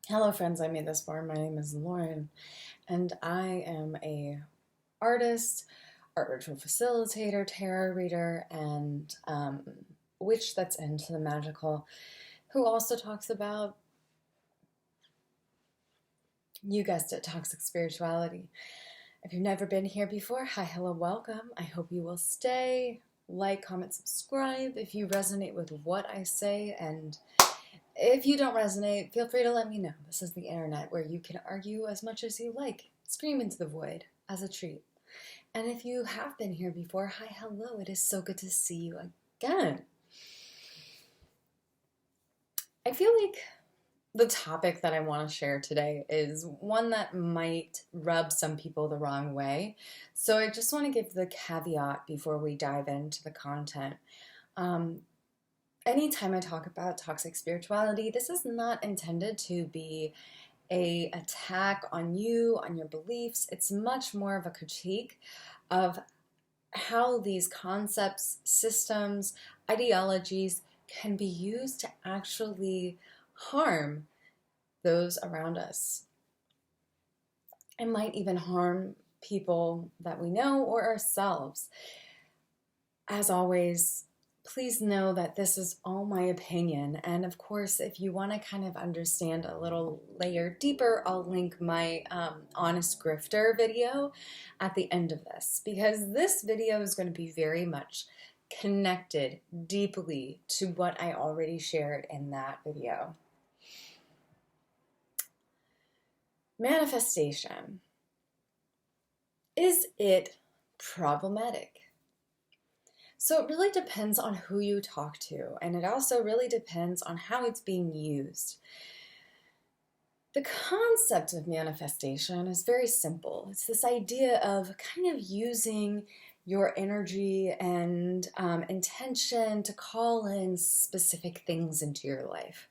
Hello friends, I made this far. My name is Lauren and I am a artist, art ritual facilitator, tarot reader, and witch that's into the magical who also talks about, you guessed it, toxic spirituality. If you've never been here before, hi, hello, welcome. I hope you will stay, like, comment, subscribe if you resonate with what I say, and if you don't resonate, feel free to let me know. This is the internet where you can argue as much as you like. Scream into the void as a treat. And if you have been here before, hi, hello. It is so good to see you again. I feel like the topic that I want to share today is one that might rub some people the wrong way. So I just want to give the caveat before we dive into the content. Anytime I talk about toxic spirituality, this is not intended to be a attack on you, on your beliefs. It's much more of a critique of how these concepts, systems, ideologies can be used to actually harm those around us. It might even harm people that we know or ourselves. As always, please know that this is all my opinion. And of course, if you want to kind of understand a little layer deeper, I'll link my Honest Grifter video at the end of this, because this video is going to be very much connected deeply to what I already shared in that video. Manifestation. Is it problematic? So it really depends on who you talk to, and it also really depends on how it's being used. The concept of manifestation is very simple. It's this idea of kind of using your energy and intention to call in specific things into your life.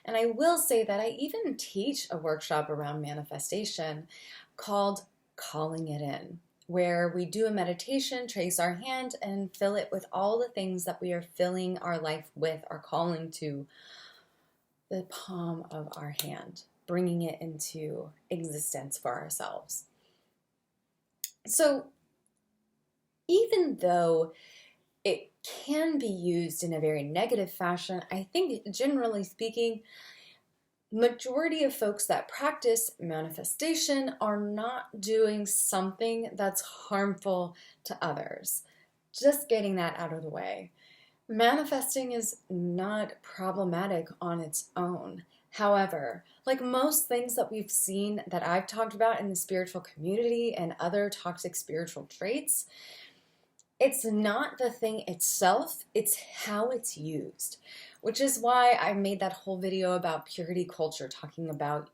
And I will say that I even teach a workshop around manifestation called Calling It In, where we do a meditation, trace our hand, and fill it with all the things that we are filling our life with, our calling to the palm of our hand, bringing it into existence for ourselves. So even though it can be used in a very negative fashion, I think generally speaking, majority of folks that practice manifestation are not doing something that's harmful to others. Just getting that out of the way. Manifesting is not problematic on its own. However, like most things that we've seen that I've talked about in the spiritual community and other toxic spiritual traits, it's not the thing itself, it's how it's used, which is why I made that whole video about purity culture, talking about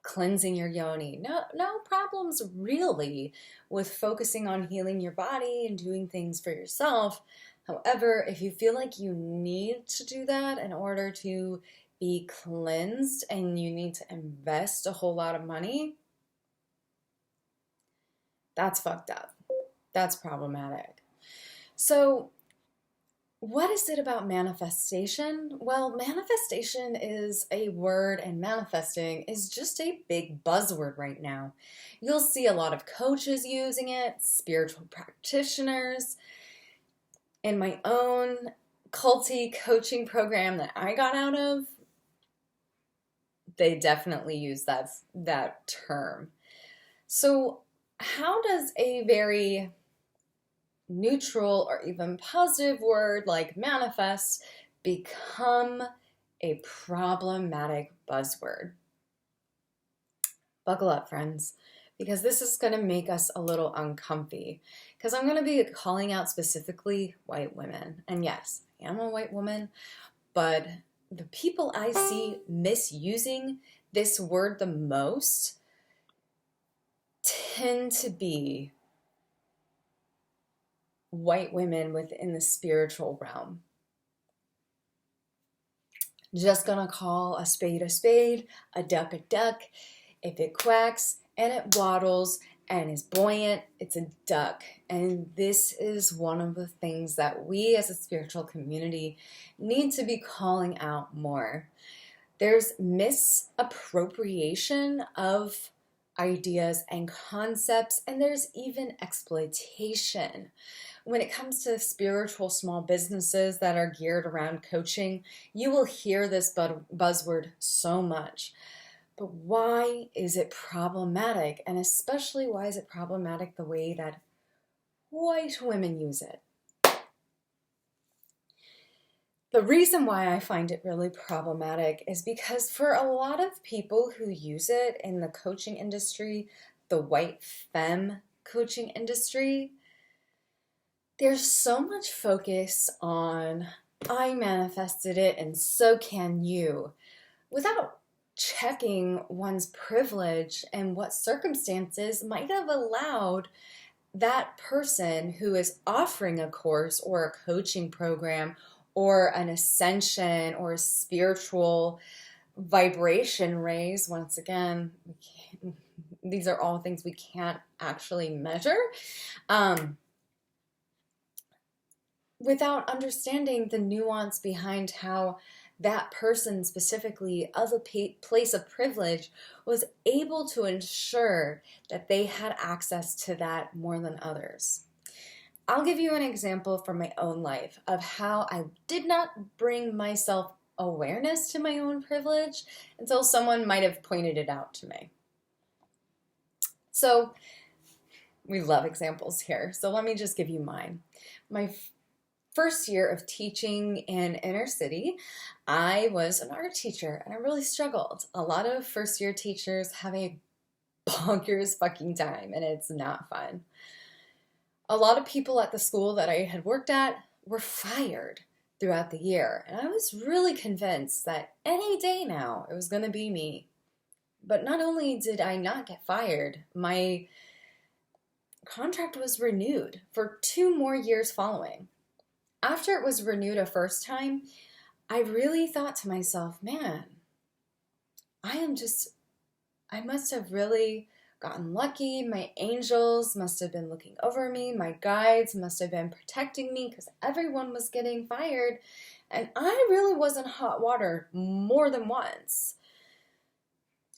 cleansing your yoni. No problems really with focusing on healing your body and doing things for yourself. However, if you feel like you need to do that in order to be cleansed and you need to invest a whole lot of money, that's fucked up. That's problematic. So what is it about manifestation? Well, manifestation is a word, and manifesting is just a big buzzword right now. You'll see a lot of coaches using it, spiritual practitioners. In my own culty coaching program that I got out of, they definitely use that term. So how does a very neutral or even positive word like manifest become a problematic buzzword? Buckle up, friends, because this is going to make us a little uncomfy, because I'm going to be calling out specifically white women. And yes, I am a white woman, but the people I see misusing this word the most tend to be white women within the spiritual realm. Just gonna call a spade, a duck a duck. If it quacks and it waddles and is buoyant, it's a duck. And this is one of the things that we as a spiritual community need to be calling out more. There's misappropriation of ideas and concepts, and there's even exploitation. When it comes to spiritual small businesses that are geared around coaching, you will hear this buzzword so much. But why is it problematic? And especially, why is it problematic the way that white women use it? The reason why I find it really problematic is because for a lot of people who use it in the coaching industry, the white femme coaching industry, there's so much focus on, I manifested it and so can you, without checking one's privilege and what circumstances might have allowed that person who is offering a course or a coaching program or an ascension or a spiritual vibration raise. Once again, these are all things we can't actually measure. Without understanding the nuance behind how that person specifically of a place of privilege was able to ensure that they had access to that more than others. I'll give you an example from my own life of how I did not bring myself awareness to my own privilege until someone might have pointed it out to me. So we love examples here. So let me just give you mine. My first year of teaching in inner city, I was an art teacher and I really struggled. A lot of first year teachers have a bonkers fucking time and it's not fun. A lot of people at the school that I had worked at were fired throughout the year. And I was really convinced that any day now it was going to be me. But not only did I not get fired, my contract was renewed for 2 more years following. After it was renewed a first time, I really thought to myself, man, I must have really gotten lucky. My angels must have been looking over me. My guides must have been protecting me because everyone was getting fired. And I really was in hot water more than once.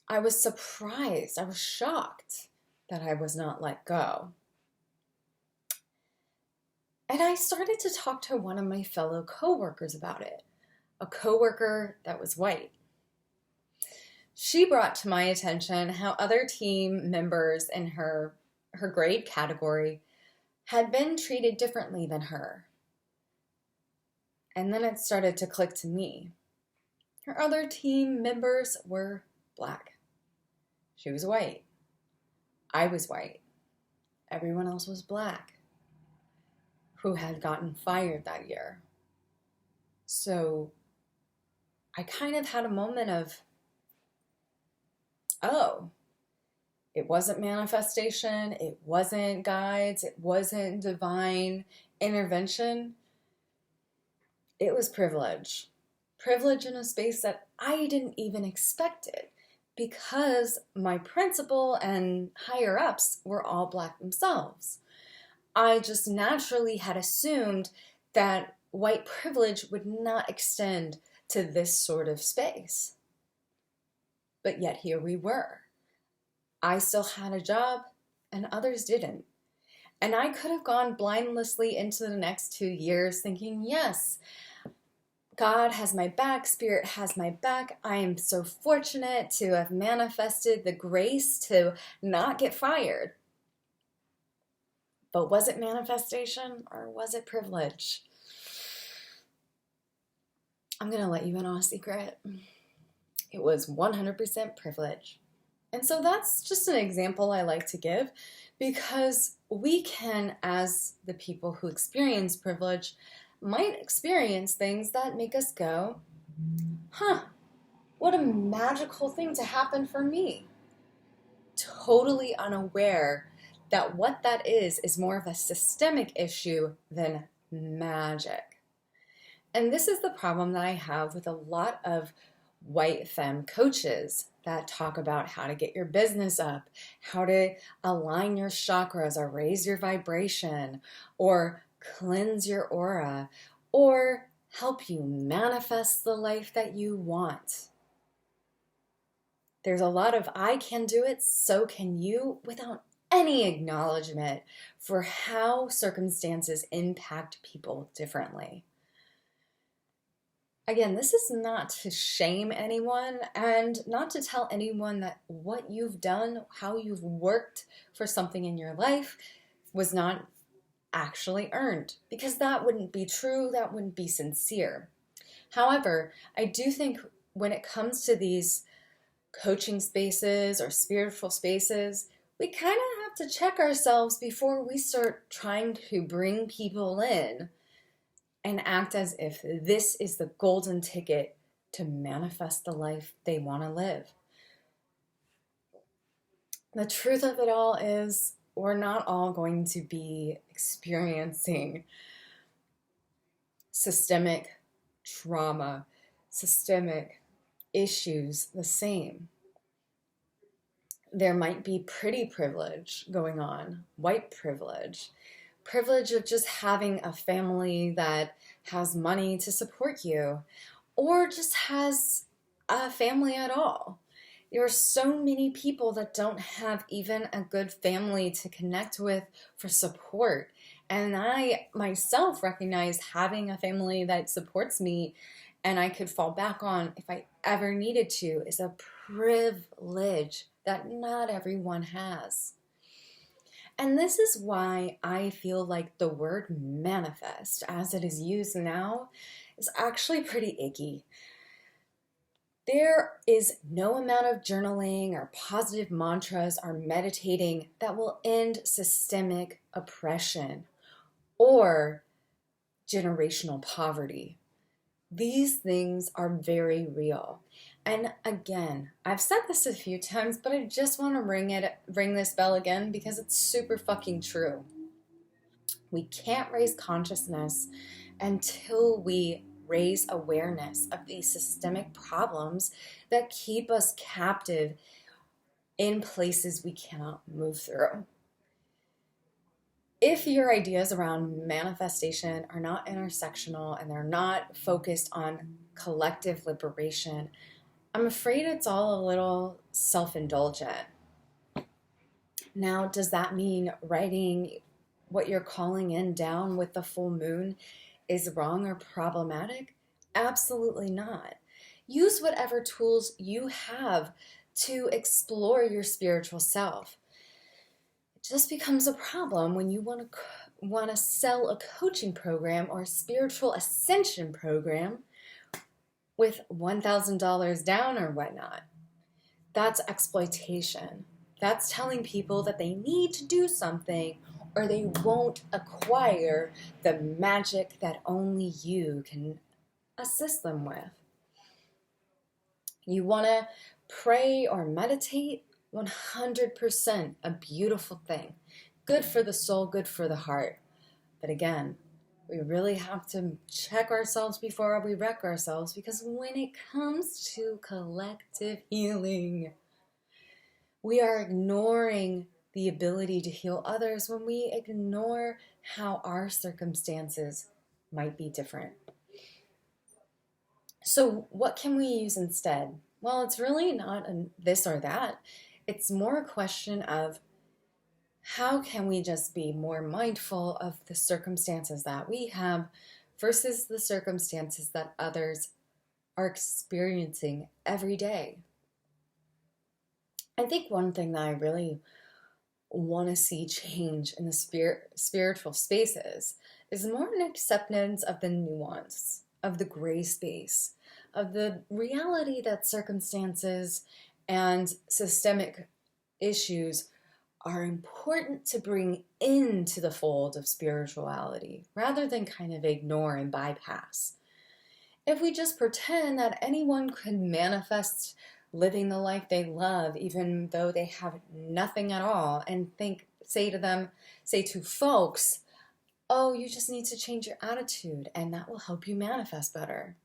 I was surprised. I was shocked that I was not let go. And I started to talk to one of my fellow coworkers about it, a coworker that was white. She brought to my attention how other team members in her grade category had been treated differently than her. And then it started to click to me. Her other team members were black. She was white. I was white. Everyone else was black who had gotten fired that year. So I kind of had a moment of, oh, it wasn't manifestation, it wasn't guides, it wasn't divine intervention. It was privilege. Privilege in a space that I didn't even expect it because my principal and higher ups were all black themselves. I just naturally had assumed that white privilege would not extend to this sort of space. But yet here we were. I still had a job and others didn't. And I could have gone blindlessly into the next 2 years thinking, yes, God has my back, Spirit has my back. I am so fortunate to have manifested the grace to not get fired. But was it manifestation or was it privilege? I'm going to let you in on a secret. It was 100% privilege. And so that's just an example I like to give because we can, as the people who experience privilege, might experience things that make us go, what a magical thing to happen for me. Totally unaware that what that is more of a systemic issue than magic. And this is the problem that I have with a lot of white femme coaches that talk about how to get your business up, how to align your chakras or raise your vibration or cleanse your aura or help you manifest the life that you want. There's a lot of I can do it, so can you, without any acknowledgement for how circumstances impact people differently. Again, this is not to shame anyone and not to tell anyone that what you've done, how you've worked for something in your life was not actually earned, because that wouldn't be true, that wouldn't be sincere. However, I do think when it comes to these coaching spaces or spiritual spaces, we kind of have to check ourselves before we start trying to bring people in and act as if this is the golden ticket to manifest the life they want to live. The truth of it all is we're not all going to be experiencing systemic trauma, systemic issues the same. There might be pretty privilege going on, white privilege, privilege of just having a family that has money to support you, or just has a family at all. There are so many people that don't have even a good family to connect with for support. And I myself recognize having a family that supports me and I could fall back on if I ever needed to is a privilege that not everyone has. And this is why I feel like the word manifest, as it is used now, is actually pretty icky. There is no amount of journaling or positive mantras or meditating that will end systemic oppression or generational poverty. These things are very real. And again, I've said this a few times, but I just want to ring this bell again because it's super fucking true. We can't raise consciousness until we raise awareness of these systemic problems that keep us captive in places we cannot move through. If your ideas around manifestation are not intersectional and they're not focused on collective liberation, I'm afraid it's all a little self-indulgent. Now, does that mean writing what you're calling in down with the full moon is wrong or problematic? Absolutely not. Use whatever tools you have to explore your spiritual self. It just becomes a problem when you want to sell a coaching program or a spiritual ascension program with $1,000 down or whatnot. That's exploitation. That's telling people that they need to do something or they won't acquire the magic that only you can assist them with. You want to pray or meditate? 100% a beautiful thing. Good for the soul, good for the heart. But again, we really have to check ourselves before we wreck ourselves, because when it comes to collective healing, we are ignoring the ability to heal others when we ignore how our circumstances might be different. So what can we use instead? Well, it's really not this or that. It's more a question of how can we just be more mindful of the circumstances that we have versus the circumstances that others are experiencing every day. I think one thing that I really want to see change in the spiritual spaces is more an acceptance of the nuance, of the gray space, of the reality that circumstances and systemic issues are important to bring into the fold of spirituality rather than kind of ignore and bypass. If we just pretend that anyone could manifest living the life they love even though they have nothing at all, and say to folks, oh, you just need to change your attitude and that will help you manifest better.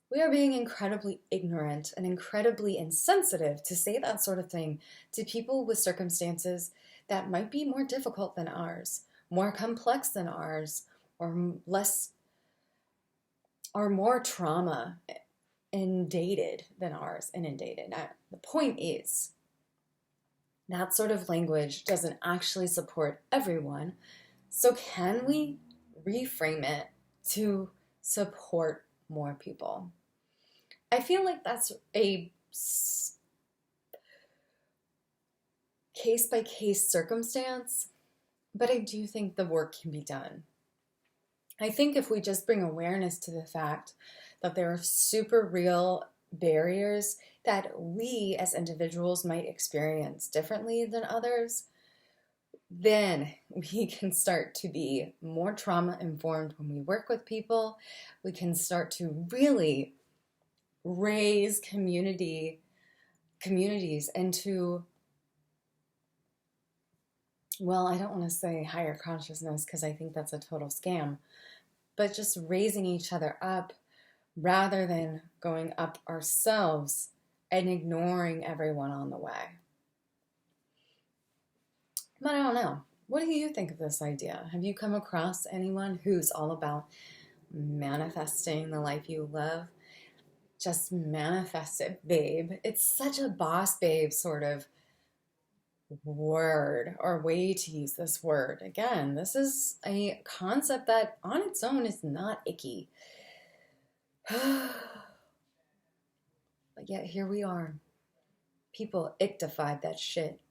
We are being incredibly ignorant and incredibly insensitive to say that sort of thing to people with circumstances that might be more difficult than ours, more complex than ours, or more trauma inundated than ours. The point is, that sort of language doesn't actually support everyone. So can we reframe it to support more people? I feel like that's a case-by-case circumstance, but I do think the work can be done. I think if we just bring awareness to the fact that there are super real barriers that we as individuals might experience differently than others, then we can start to be more trauma informed when we work with people. We can start to really raise communities into, well, I don't want to say higher consciousness because I think that's a total scam, but just raising each other up rather than going up ourselves and ignoring everyone on the way. But I don't know. What do you think of this idea? Have you come across anyone who's all about manifesting the life you love? Just manifest it, babe. It's such a boss babe sort of word or way to use this word. Again, this is a concept that on its own is not icky. But yet here we are. People ictified that shit.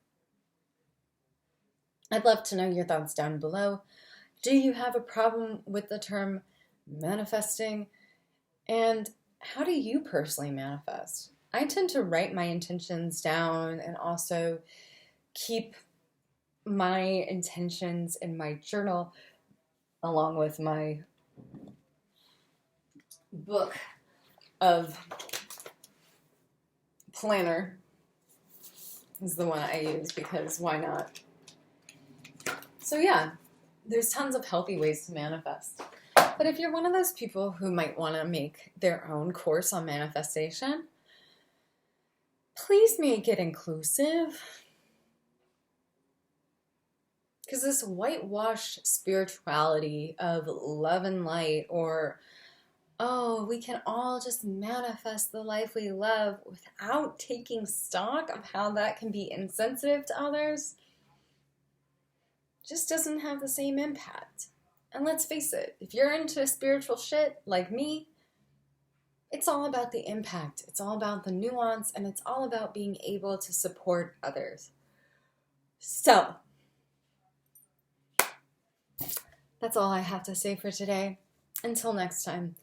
I'd love to know your thoughts down below. Do you have a problem with the term manifesting? And how do you personally manifest? I tend to write my intentions down and also keep my intentions in my journal along with my book of planner is the one I use because why not? So yeah, there's tons of healthy ways to manifest. But if you're one of those people who might want to make their own course on manifestation, please make it inclusive. Because this whitewashed spirituality of love and light, or, oh, we can all just manifest the life we love without taking stock of how that can be insensitive to others, just doesn't have the same impact. And let's face it, if you're into spiritual shit like me, it's all about the impact. It's all about the nuance, and it's all about being able to support others. So, that's all I have to say for today. Until next time,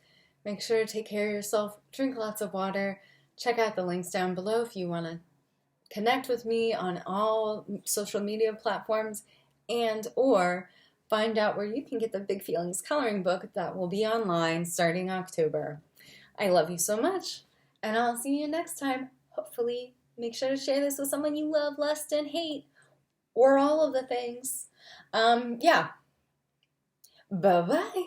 make sure to take care of yourself, drink lots of water, check out the links down below if you want to connect with me on all social media platforms, and or find out where you can get the Big Feelings coloring book that will be online starting October. I love you so much, and I'll see you next time. Hopefully, make sure to share this with someone you love, lust, and hate, or all of the things. Yeah. Bye-bye.